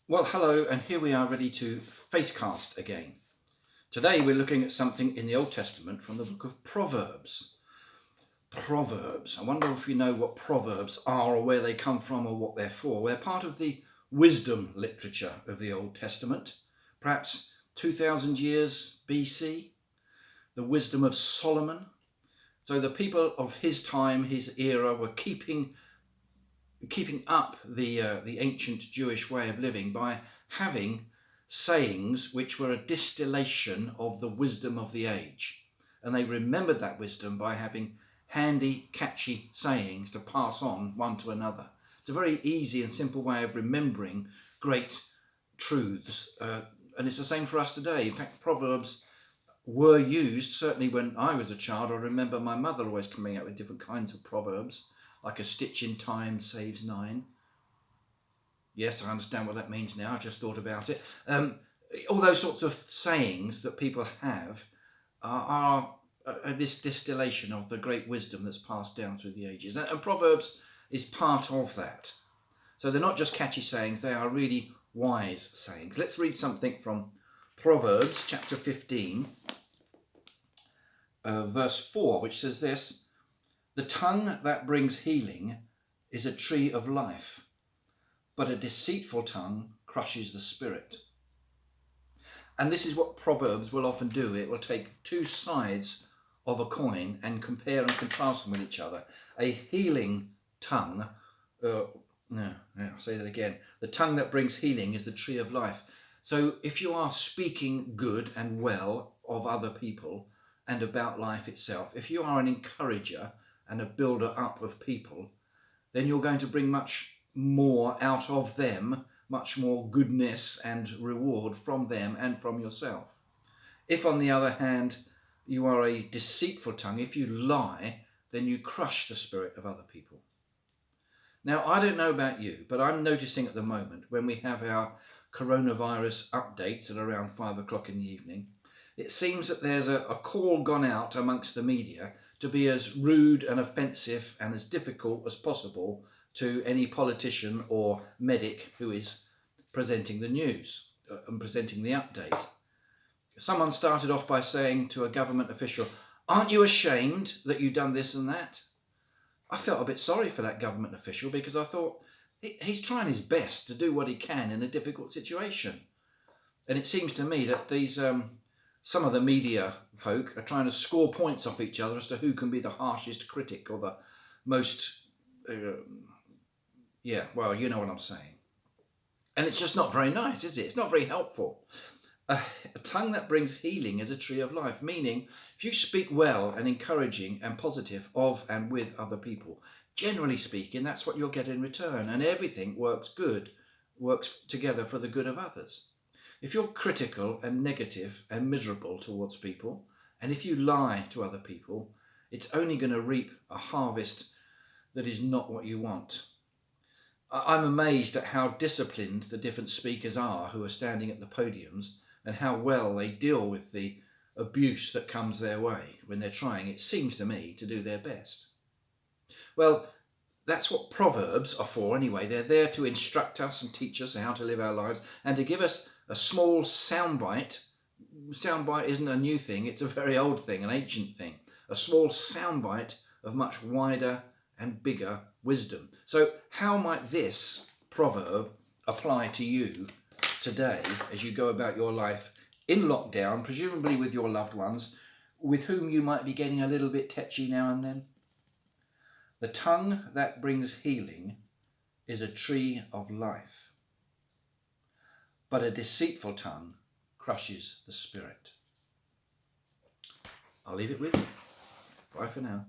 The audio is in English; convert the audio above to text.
Well, hello, and here we are ready to facecast again. Today we're looking at something in the Old Testament from the book of Proverbs. Proverbs. I wonder if you know what Proverbs are or where they come from or what they're for. They're part of the wisdom literature of the Old Testament, perhaps 2,000 years BC, the wisdom of Solomon. So the people of his time, his era, were keeping up the ancient Jewish way of living by having sayings which were a distillation of the wisdom of the age. And they remembered that wisdom by having handy, catchy sayings to pass on one to another. It's a very easy and simple way of remembering great truths. And it's the same for us today. In fact, Proverbs were used, certainly when I was a child. I remember my mother always coming out with different kinds of proverbs, like a stitch in time saves nine. Yes, I understand what that means now. I just thought about it. All those sorts of sayings that people have are this distillation of the great wisdom that's passed down through the ages. And Proverbs is part of that. So they're not just catchy sayings, they are really wise sayings. Let's read something from Proverbs chapter 15, verse 4, which says this: "The tongue that brings healing is a tree of life, but a deceitful tongue crushes the spirit." And this is what Proverbs will often do. It will take two sides of a coin and compare and contrast them with each other. A healing tongue, I'll say that again. The tongue that brings healing is the tree of life. So if you are speaking good and well of other people and about life itself, if you are an encourager and a builder up of people, then you're going to bring much more out of them, much more goodness and reward from them and from yourself. If, on the other hand, you are a deceitful tongue, if you lie, then you crush the spirit of other people. Now, I don't know about you, but I'm noticing at the moment when we have our coronavirus updates at around 5 o'clock in the evening, it seems that there's a call gone out amongst the media to be as rude and offensive and as difficult as possible to any politician or medic who is presenting the news and presenting the update. Someone started off by saying to a government official, "Aren't you ashamed that you've done this and that?" I felt a bit sorry for that government official because I thought he's trying his best to do what he can in a difficult situation. And it seems to me that these some of the media folk are trying to score points off each other as to who can be the harshest critic or the most, you know what I'm saying. And it's just not very nice, is it? It's not very helpful. A tongue that brings healing is a tree of life, meaning if you speak well and encouraging and positive of and with other people, generally speaking, that's what you'll get in return. And everything works together for the good of others. If you're critical and negative and miserable towards people, and if you lie to other people, it's only going to reap a harvest that is not what you want. I'm amazed at how disciplined the different speakers are who are standing at the podiums and how well they deal with the abuse that comes their way when they're trying, it seems to me, to do their best. Well, that's what Proverbs are for anyway. They're there to instruct us and teach us how to live our lives and to give us a small soundbite. Soundbite isn't a new thing, it's a very old thing, an ancient thing. A small soundbite of much wider and bigger wisdom. So how might this proverb apply to you today as you go about your life in lockdown, presumably with your loved ones, with whom you might be getting a little bit tetchy now and then? The tongue that brings healing is a tree of life, but a deceitful tongue crushes the spirit. I'll leave it with you. Bye for now.